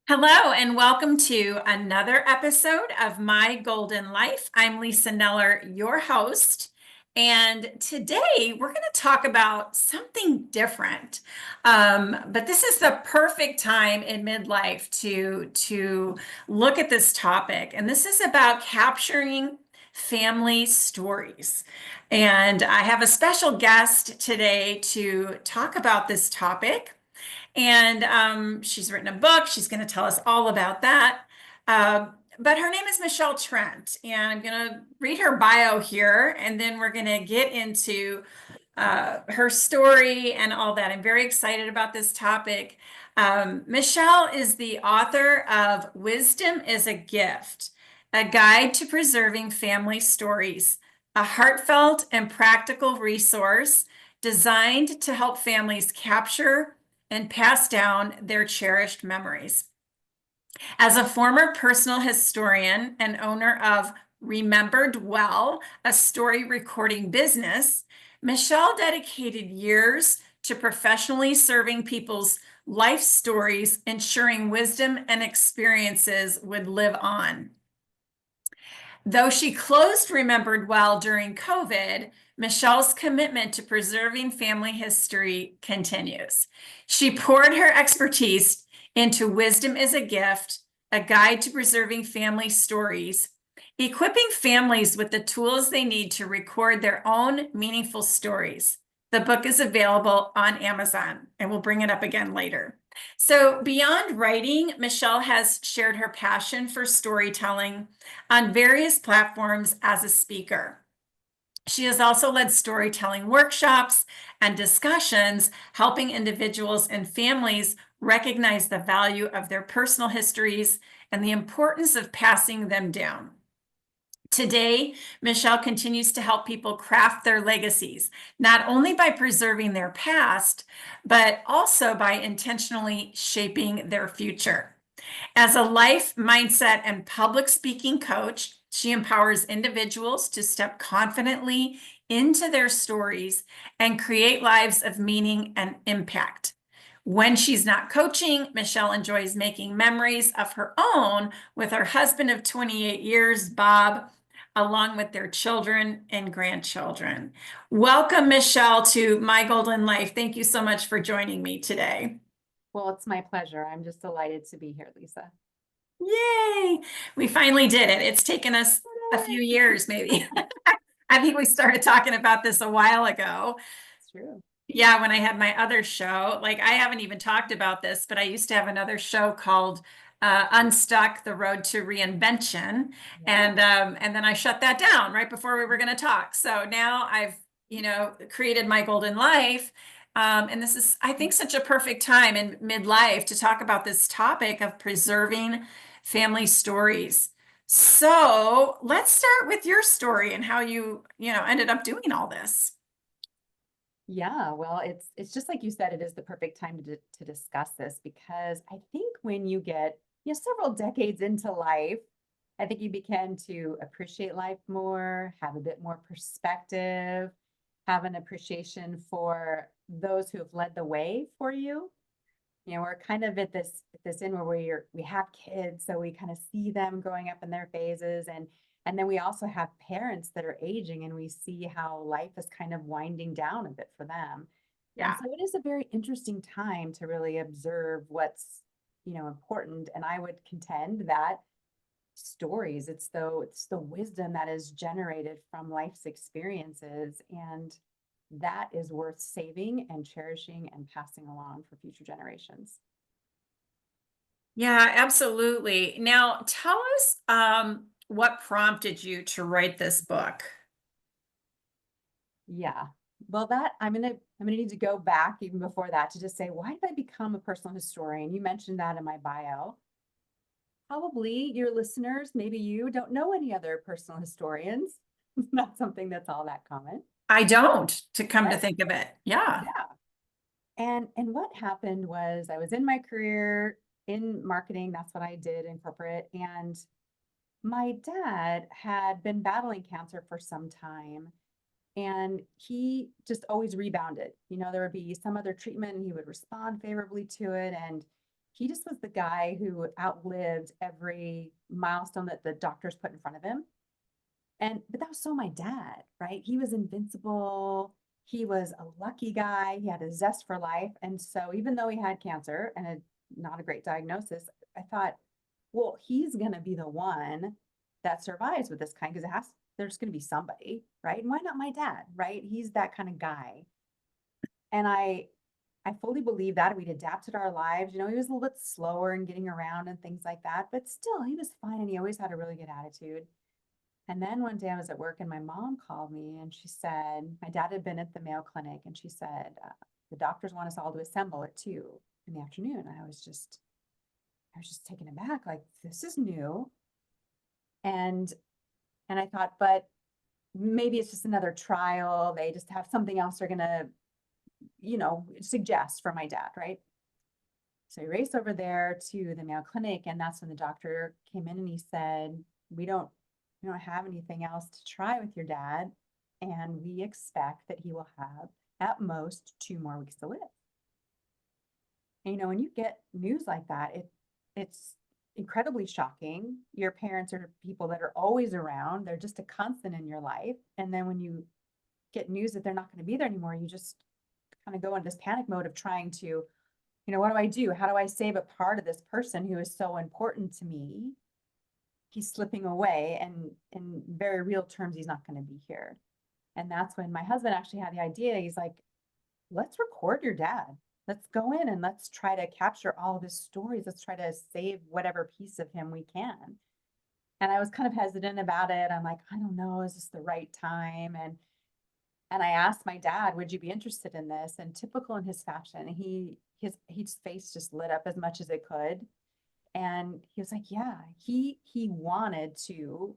Hello, and welcome to another episode of My Golden Life. I'm Lisa Neller, your host. And today we're going to talk about something different. But this is the perfect time in midlife to look at this topic. And this is about capturing family stories. And I have a special guest today to talk about this topic. And she's written a book. She's going to tell us all about that. Uh, but her name is Michele Trent, and I'm going to read her bio here, and then we're going to get into her story and all that. I'm very excited about this topic. Michele is the author of Wisdom is a Gift, a guide to preserving family stories, a heartfelt and practical resource designed to help families capture and pass down their cherished memories. As a former personal historian and owner of Remembered Well, a story recording business, Michele dedicated years to professionally serving people's life stories, ensuring wisdom and experiences would live on. Though she closed Remembered Well during COVID, Michele's commitment to preserving family history continues. She poured her expertise into Wisdom is a Gift, a guide to preserving family stories, equipping families with the tools they need to record their own meaningful stories. The book is available on Amazon, and we'll bring it up again later. So, beyond writing, Michele has shared her passion for storytelling on various platforms as a speaker. She has also led storytelling workshops and discussions, helping individuals and families recognize the value of their personal histories and the importance of passing them down. Today, Michele continues to help people craft their legacies, not only by preserving their past, but also by intentionally shaping their future. As a life, mindset, and public speaking coach, she empowers individuals to step confidently into their stories and create lives of meaning and impact. When she's not coaching, Michele enjoys making memories of her own with her husband of 28 years, Bob, along with their children and grandchildren. Welcome, Michele, to My Golden Life. Thank you so much for joining me today. Well, it's my pleasure. I'm just delighted to be here, Lisa. Yay! We finally did it. It's taken us a few years, maybe. I think we started talking about this a while ago. It's true. Yeah, when I had my other show, like I haven't even talked about this, but I used to have another show called Unstuck: The Road to Reinvention, Yeah. and then I shut that down right before we were going to talk. So now I've created My Golden Life, and this is, I think, such a perfect time in midlife to talk about this topic of preserving family stories. So let's start with your story and how you ended up doing all this. Yeah, well, it's just like you said, it is the perfect time to discuss this because I think when you get, several decades into life, I think you begin to appreciate life more, have a bit more perspective, have an appreciation for those who have led the way for you. We're kind of at this in where we have kids, so we kind of see them growing up in their phases, and then we also have parents that are aging, and we see how life is kind of winding down a bit for them. And Yeah. so it is a very interesting time to really observe what's, important. And I would contend that stories, it's the wisdom that is generated from life's experiences, and that is worth saving and cherishing and passing along for future generations. Yeah, absolutely. Now, tell us what prompted you to write this book. Yeah. Well, that I'm gonna need to go back even before that to just say, why did I become a personal historian? You mentioned that in my bio. Probably your listeners, maybe you don't know any other personal historians. It's not something that's all that common. I don't, to come to Right. think of it. Yeah. Yeah. And what happened was I was in my career in marketing. That's what I did in corporate. And my dad had been battling cancer for some time, and he just always rebounded. There would be some other treatment and he would respond favorably to it. And he just was the guy who outlived every milestone that the doctors put in front of him. But that was so my dad, right? He was invincible. He was a lucky guy. He had a zest for life. And so even though he had cancer and not a great diagnosis, I thought, well, he's going to be the one that survives with this kind because there's going to be somebody, right? And why not my dad, right? He's that kind of guy. And I fully believe that we'd adapted our lives. He was a little bit slower in getting around and things like that, but still he was fine and he always had a really good attitude. And then one day I was at work and my mom called me and she said, my dad had been at the Mayo Clinic and she said, the doctors want us all to assemble at 2 in the afternoon. And I was just taken aback, like, this is new. And I thought, but maybe it's just another trial. They just have something else they're gonna, suggest for my dad, right? So we raced over there to the Mayo Clinic, and that's when the doctor came in and he said, we don't have anything else to try with your dad, and we expect that he will have at most 2 more weeks to live. And when you get news like that, it's incredibly shocking. Your parents are people that are always around. They're just a constant in your life. And then when you get news that they're not going to be there anymore, you just kind of go into this panic mode of trying to, what do I do? How do I save a part of this person who is so important to me? He's slipping away, and in very real terms, he's not going to be here. And that's when my husband actually had the idea. He's like, let's record your dad. Let's go in and let's try to capture all of his stories. Let's try to save whatever piece of him we can. And I was kind of hesitant about it. I'm like, I don't know, is this the right time? And I asked my dad, would you be interested in this? And typical in his fashion, his face just lit up as much as it could. And he was like, yeah, he wanted to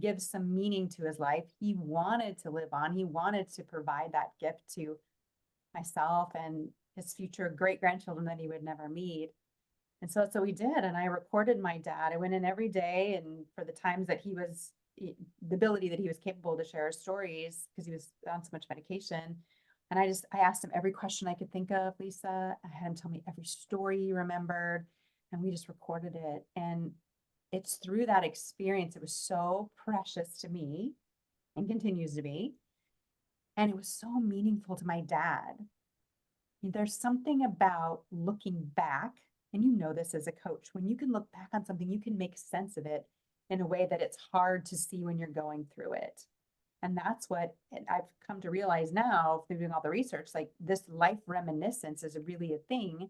give some meaning to his life. He wanted to live on. He wanted to provide that gift to myself and his future great grandchildren that he would never meet. And so that's what we did. And I recorded my dad. I went in every day, and for the times that the ability that he was capable to share his stories because he was on so much medication. And I asked him every question I could think of, Lisa. I had him tell me every story he remembered, and we just recorded it. And it's through that experience, it was so precious to me and continues to be. And it was so meaningful to my dad. There's something about looking back, and this as a coach, when you can look back on something, you can make sense of it in a way that it's hard to see when you're going through it. And that's what I've come to realize now through doing all the research, like this life reminiscence is really a thing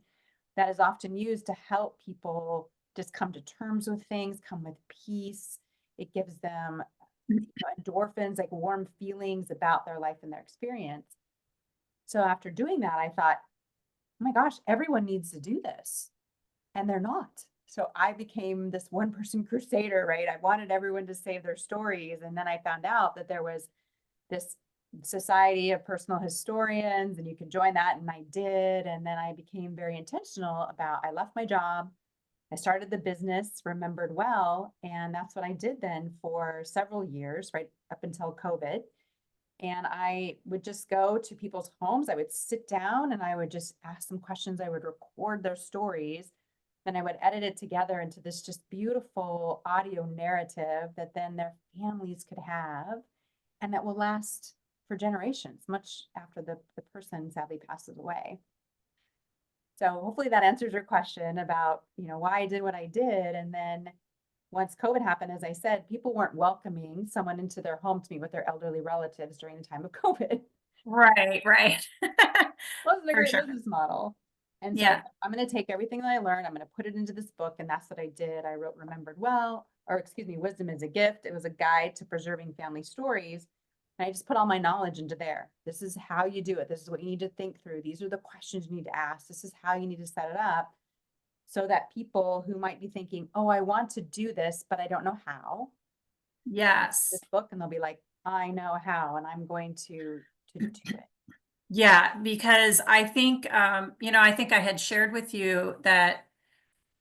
that is often used to help people just come to terms with things, come with peace. It gives them endorphins, like warm feelings about their life and their experience. So after doing that, I thought, oh my gosh, everyone needs to do this. And they're not. So I became this one person crusader, right? I wanted everyone to save their stories. And then I found out that there was this society of personal historians, and you could join that. And I did. And then I became very intentional I left my job. I started the business, Remembered Well. And that's what I did then for several years, right up until COVID. And I would just go to people's homes. I would sit down and I would just ask them questions. I would record their stories. Then I would edit it together into this just beautiful audio narrative that then their families could have and that will last for generations, much after the person sadly passes away. So hopefully that answers your question about, why I did what I did. And then once COVID happened, as I said, people weren't welcoming someone into their home to meet with their elderly relatives during the time of COVID. Right, right. Wasn't a For great sure. business model. And so I Yeah. thought, I'm going to take everything that I learned, I'm going to put it into this book. And that's what I did. I wrote Remembered Well, or excuse me, Wisdom is a Gift. It was a guide to preserving family stories. And I just put all my knowledge into there. This is how you do it. This is what you need to think through. These are the questions you need to ask. This is how you need to set it up so that people who might be thinking, oh, I want to do this, but I don't know how, Yes. this book, and they'll be like, I know how, and I'm going to do it. Yeah, because I think, I think I had shared with you that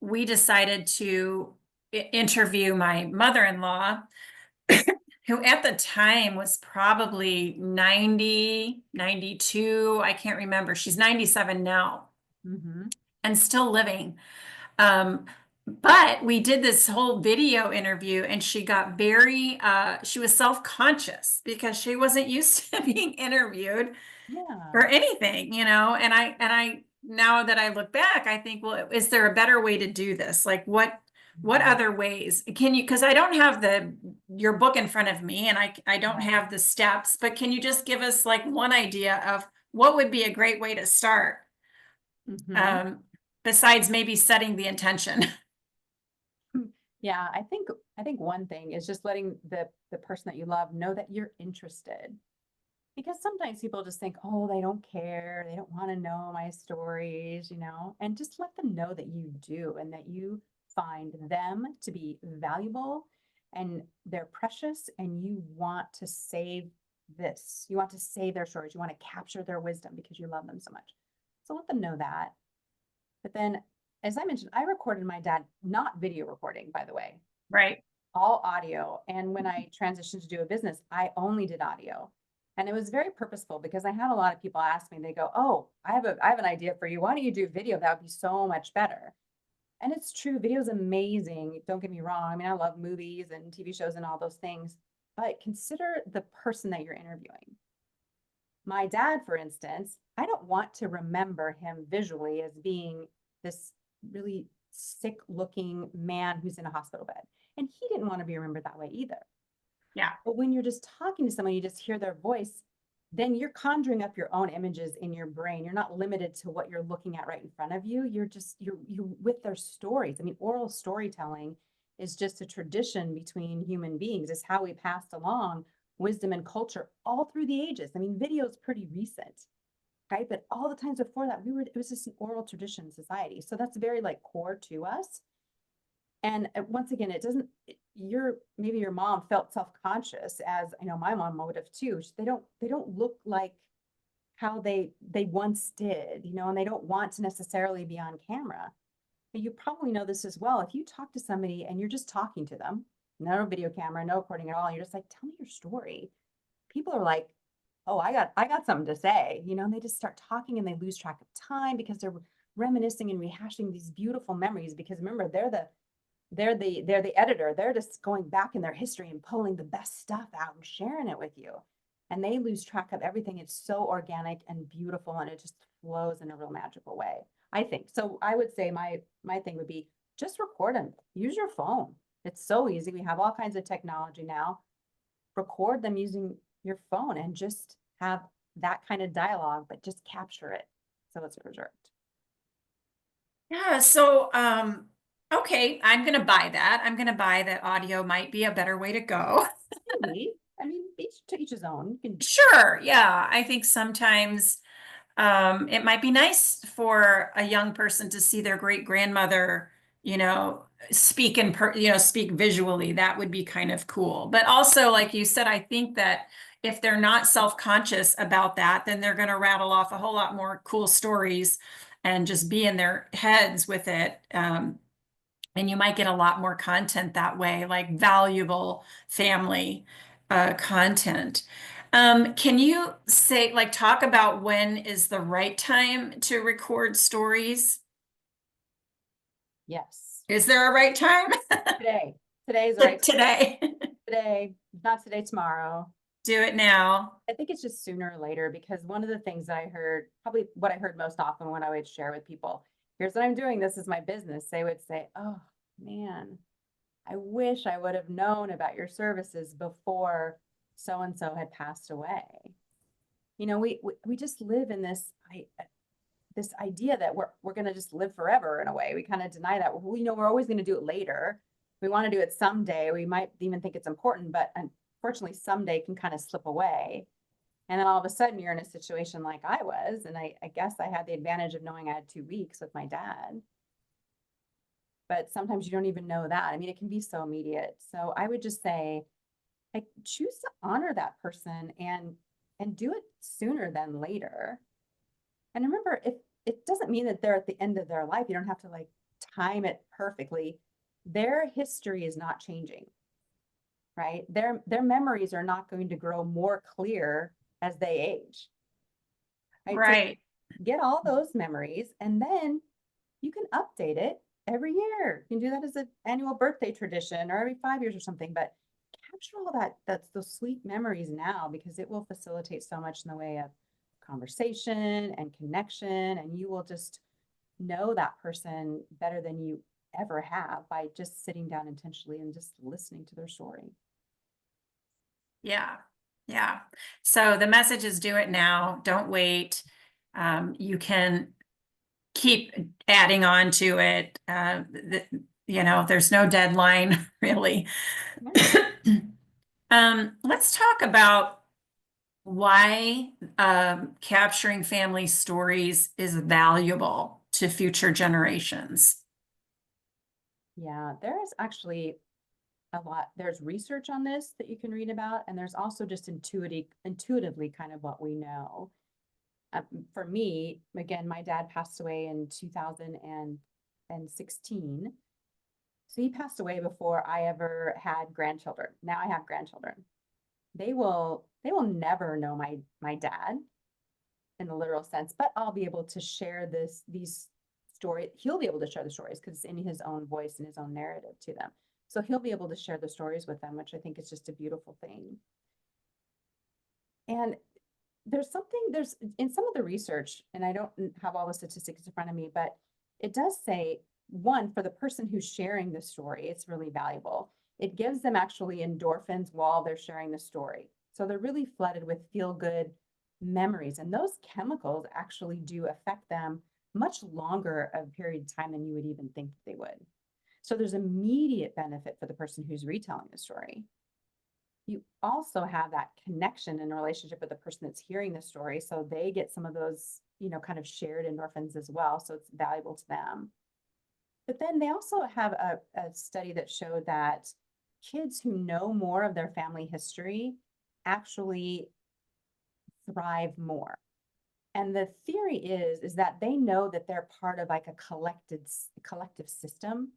we decided to interview my mother-in-law, who at the time was probably 90, 92. I can't remember. She's 97 now Mm-hmm. and still living. Um, but we did this whole video interview and she got she was self-conscious because she wasn't used to being interviewed Yeah. for anything, now that I look back, I think, well, is there a better way to do this? Like what Mhm. other ways can you, because I don't have your book in front of me and I don't Right. have the steps, but can you just give us like one idea of what would be a great way to start? Hmm. Um, besides maybe setting the intention. Yeah, I think one thing is just letting the person that you love know that you're interested. Because sometimes people just think, oh, they don't care, they don't want to know my stories, and just let them know that you do and that you find them to be valuable and they're precious and you want to save this. You want to save their stories. You want to capture their wisdom because you love them so much. So let them know that. But then, as I mentioned, I recorded my dad, not video recording, by the way, Right. all audio. And when I transitioned to do a business, I only did audio. And it was very purposeful because I had a lot of people ask me, they go, oh, I have an idea for you. Why don't you do video? That would be so much better. And it's true, video is amazing. Don't get me wrong. I mean, I love movies and TV shows and all those things, but consider the person that you're interviewing. My dad, for instance, I don't want to remember him visually as being this really sick looking man who's in a hospital bed. And he didn't want to be remembered that way either. Yeah. But when you're just talking to someone, you just hear their voice, then you're conjuring up your own images in your brain. You're not limited to what you're looking at right in front of you. You're with their stories. I mean, oral storytelling is just a tradition between human beings. It's how we passed along wisdom and culture all through the ages. I mean, video is pretty recent, right? But all the times before that, it was just an oral tradition in society. So that's very like core to us. And once again, it doesn't, maybe your mom felt self-conscious, as I know my mom would have too. They don't look like how they once did, and they don't want to necessarily be on camera. But you probably know this as well. If you talk to somebody and you're just talking to them, no video camera, no recording at all, and you're just like, tell me your story. People are like, oh, I got something to say, and they just start talking and they lose track of time because they're reminiscing and rehashing these beautiful memories. Because remember, they're the editor. They're just going back in their history and pulling the best stuff out and sharing it with you. And they lose track of everything. It's so organic and beautiful and it just flows in a real magical way. I think. So I would say my thing would be just record them. Use your phone. It's so easy. We have all kinds of technology now. Record them using your phone and just have that kind of dialogue, but just capture it so it's preserved. Yeah. So, okay, I'm gonna buy that. I'm gonna buy that audio might be a better way to go. Maybe. I mean, each to each his own. You can. Sure. Yeah. I think sometimes it might be nice for a young person to see their great grandmother, speak visually. That would be kind of cool. But also, like you said, I think that if they're not self-conscious about that, then they're going to rattle off a whole lot more cool stories and just be in their heads with it. And you might get a lot more content that way, like valuable family content. Can you say, like, talk about when is the right time to record stories? Yes. Is there a right time? Today. Today is the right time. Today. Today, not today, tomorrow. Do it now. I think it's just sooner or later because one of the things that I heard, probably what I heard most often when I would share with people, here's what I'm doing, this is my business. They would say, oh man, I wish I would have known about your services before so and so had passed away. We just live in this idea that we're going to just live forever in a way. We kind of deny that. We're always going to do it later. We want to do it someday. We might even think it's important, but unfortunately, someday can kind of slip away. And then all of a sudden, you're in a situation like I was. And I guess I had the advantage of knowing I had 2 weeks with my dad. But sometimes you don't even know that. I mean, it can be so immediate. So I would just say, like, choose to honor that person and do it sooner than later. And remember, if it doesn't mean that they're at the end of their life, you don't have to like time it perfectly. Their history is not changing, right? Their memories are not going to grow more clear as they age, right? So Right. get all those memories and then you can update it every year. You can do that as an annual birthday tradition or every 5 years or something, but capture all that's those sweet memories now because it will facilitate so much in the way of conversation and connection. And you will just know that person better than you ever have by just sitting down intentionally and just listening to their story. Yeah. Yeah. So the message is do it now. Don't wait. You can keep adding on to it. There's no deadline really. Right. Let's talk about why capturing family stories is valuable to future generations. Yeah, there is actually a lot. There's research on this that you can read about, and there's also just intuitively kind of what we know. For me, again, my dad passed away in 2016. So he passed away before I ever had grandchildren. Now I have grandchildren. They will never know my dad in the literal sense, but I'll be able to share these stories. He'll be able to share the stories because it's in his own voice and his own narrative to them. So he'll be able to share the stories with them, which I think is just a beautiful thing. And there's in some of the research, and I don't have all the statistics in front of me, but it does say one, for the person who's sharing the story, it's really valuable. It gives them actually endorphins while they're sharing the story. So they're really flooded with feel good memories. And those chemicals actually do affect them much longer a period of time than you would even think that they would. So there's immediate benefit for the person who's retelling the story. You also have that connection and relationship with the person that's hearing the story. So they get some of those, kind of shared endorphins as well. So it's valuable to them. But then they also have a study that showed that kids who know more of their family history actually thrive more. And the theory is that they know that they're part of like a collective system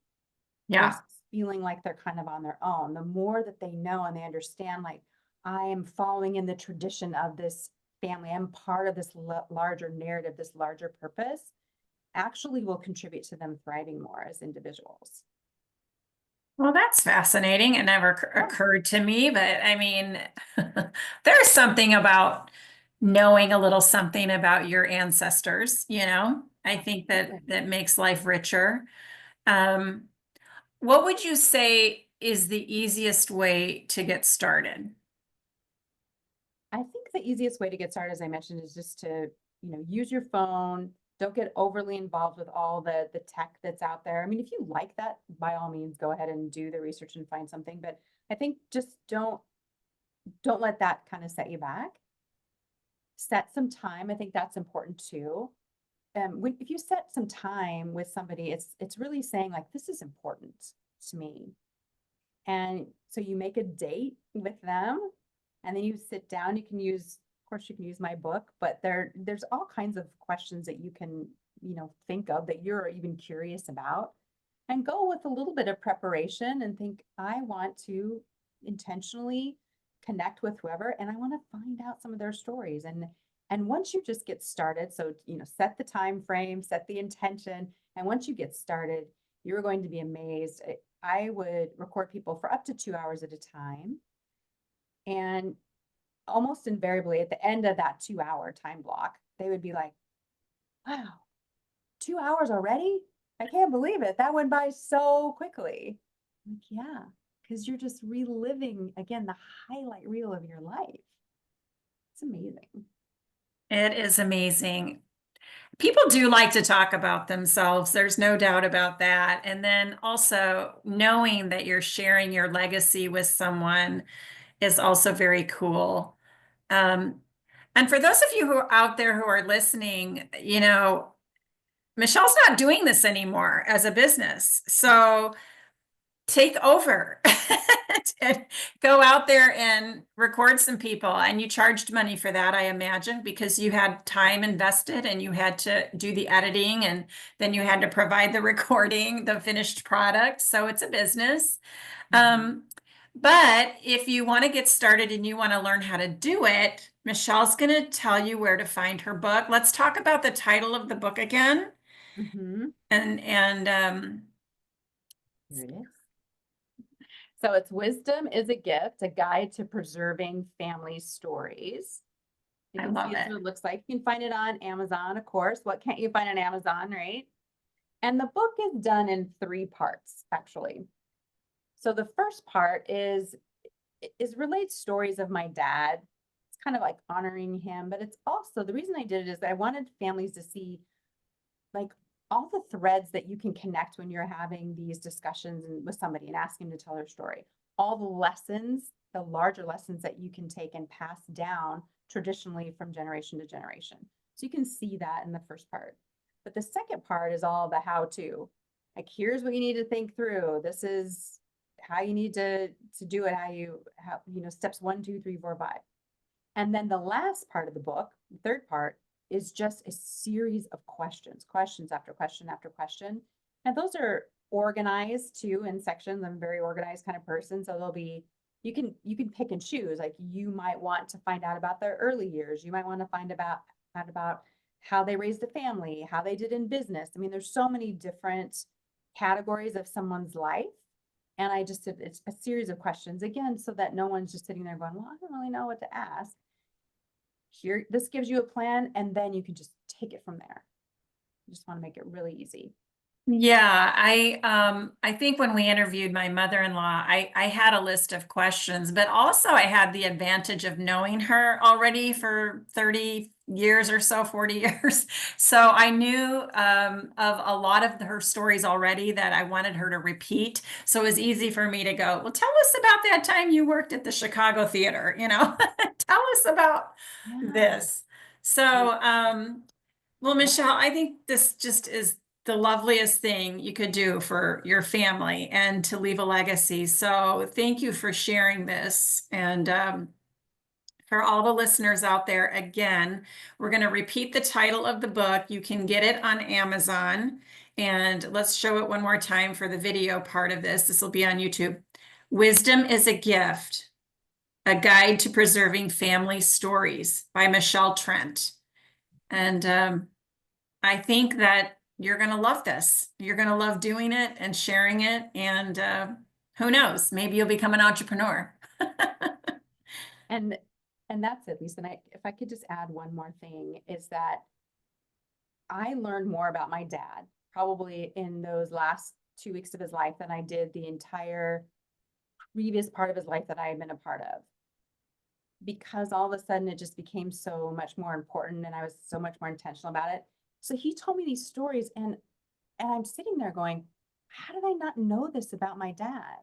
Yeah. versus feeling like they're kind of on their own. The more that they know and they understand, like, I am following in the tradition of this family, I'm part of this larger narrative, this larger purpose, actually will contribute to them thriving more as individuals. Well, that's fascinating. It never Yeah, occurred to me, but I mean, there's something about knowing a little something about your ancestors, you know? I think that absolutely. that makes life richer. Um, what would you say is the easiest way to get started? I think the easiest way to get started, as I mentioned, is just to, use your phone. Don't get overly involved with all the tech that's out there. I mean, if you like that, by all means, go ahead and do the research and find something. But I think just don't let that kind of set you back. Set some time. I think that's important too. If you set some time with somebody, it's really saying like, this is important to me. And so you make a date with them and then you sit down. Of course, you can use my book, but there's all kinds of questions that you can, think of that you're even curious about and go with a little bit of preparation and think, I want to intentionally connect with whoever and I want to find out some of their stories. And once you just get started, so set the time frame, set the intention, and once you get started, you're going to be amazed. I would record people for up to 2 hours at a time. And almost invariably at the end of that 2 hour time block, they would be like, wow, 2 hours already? I can't believe it. That went by so quickly. I'm like, yeah, because you're just reliving again the highlight reel of your life. It's amazing. It is amazing. People do like to talk about themselves. There's no doubt about that. And then also knowing that you're sharing your legacy with someone is also very cool. Um, and for those of you who are out there who are listening, Michelle's not doing this anymore as a business. So take over and go out there and record some people. And you charged money for that, I imagine, because you had time invested and you had to do the editing and then you had to provide the recording, the finished product. So it's a business. Mhm. Um, but if you want to get started and you want to learn how to do it, Michelle's going to tell you where to find her book. Let's talk about the title of the book again. Mhm. And Here it is. So it's Wisdom is a Gift, a guide to preserving family stories. You I can see love this is it. what it looks like. You can find it on Amazon, of course. What can't you find on Amazon, right? And the book is done in 3 parts, actually. So the first part is relates stories of my dad. It's kind of like honoring him, but it's also the reason I did it is I wanted families to see like all the threads that you can connect when you're having these discussions with somebody and asking them to tell their story. All the lessons, the larger lessons that you can take and pass down traditionally from generation to generation. So you can see that in the first part. But the second part is all the how to. Like here's what you need to think through. This is how you need to do it, how steps 1, 2, 3, 4, 5. And then the last part of the book, the third part, is just a series of questions, questions after question after question. And those are organized too in sections. I'm a very organized kind of person. So there'll be, you can pick and choose. Like you might want to find out about their early years. You might want to find out about how they raised a family, how they did in business. I mean, there's so many different categories of someone's life. And I just did it's a series of questions again, so that no one's just sitting there going, well, I don't really know what to ask. Here, this gives you a plan, and then you can just take it from there. You just want to make it really easy. Yeah, I think when we interviewed my mother-in-law, I had a list of questions, but also I had the advantage of knowing her already for 30 years or so, 40 years. So I knew of a lot of her stories already that I wanted her to repeat. So it was easy for me to go, well, tell us about that time you worked at the Chicago Theater, tell us about Yeah. this. So Yeah. well, Yeah. Michelle, I think this just is the loveliest thing you could do for your family and to leave a legacy. So thank you for sharing this. And for all the listeners out there, again, we're going to repeat the title of the book. You can get it on Amazon. And let's show it one more time for the video part of this. This will be on YouTube. Wisdom is a Gift, a Guide to Preserving Family Stories by Michele Trent. And I think that you're going to love this. You're going to love doing it and sharing it. And who knows, maybe you'll become an entrepreneur. And and that's it, Lisa. And if I could just add one more thing, is that I learned more about my dad probably in those last 2 weeks of his life than I did the entire previous part of his life that I had been a part of. Because all of a sudden it just became so much more important and I was so much more intentional about it. So he told me these stories and I'm sitting there going, how did I not know this about my dad?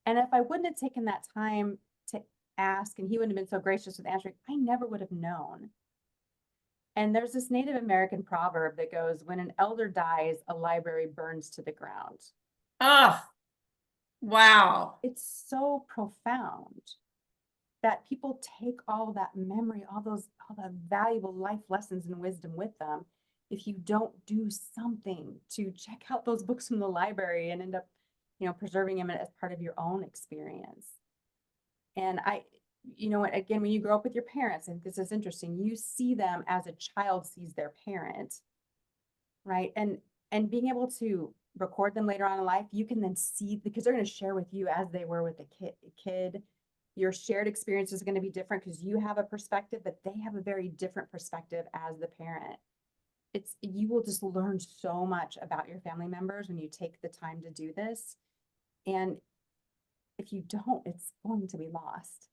And if I wouldn't have taken that time to ask and he wouldn't have been so gracious with answering, I never would have known. And there's this Native American proverb that goes, when an elder dies, a library burns to the ground. Oh, wow. It's so profound that people take all that memory, all the valuable life lessons and wisdom with them. If you don't do something to check out those books from the library and end up, preserving them as part of your own experience. And again, when you grow up with your parents, and this is interesting, you see them as a child sees their parent, right? And being able to record them later on in life, you can then see because they're going to share with you as they were with the kid. Your shared experience is going to be different because you have a perspective, but they have a very different perspective as the parent. You will just learn so much about your family members when you take the time to do this. And if you don't, it's going to be lost.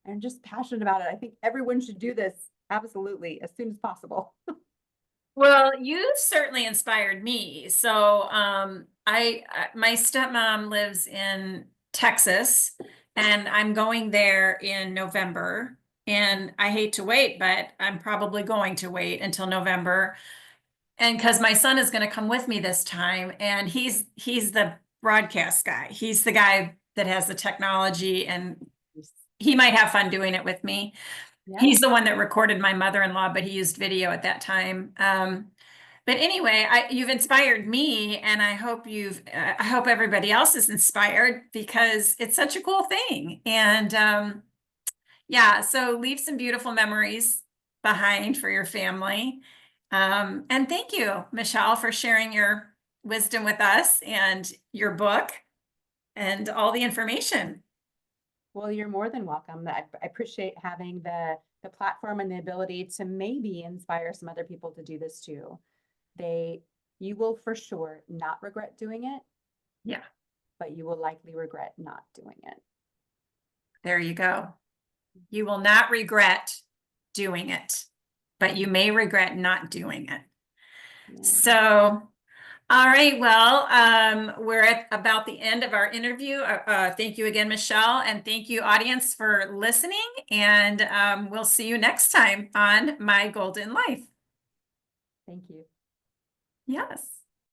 I'm just passionate about it. I think everyone should do this absolutely as soon as possible. Well, you certainly inspired me. So, my stepmom lives in Texas, and I'm going there in November. And I hate to wait, but I'm probably going to wait until November. And because my son is going to come with me this time, and he's the broadcast guy. He's the guy that has the technology, and he might have fun doing it with me. Yeah. He's the one that recorded my mother-in-law, but he used video at that time. But anyway, you've inspired me, and I hope everybody else is inspired because it's such a cool thing. And yeah, so leave some beautiful memories behind for your family. And thank you, Michelle, for sharing your wisdom with us and your book and all the information. Well, you're more than welcome. I appreciate having the platform and the ability to maybe inspire some other people to do this too. They, you will for sure not regret doing it, Yeah, but you will likely regret not doing it. there you go. You will not regret doing it, but you may regret not doing it. Yeah. So, all right, well, we're at about the end of our interview. Thank you again, Michele, and thank you, audience, for listening. And we'll see you next time on My Golden Life. Thank you. Yes.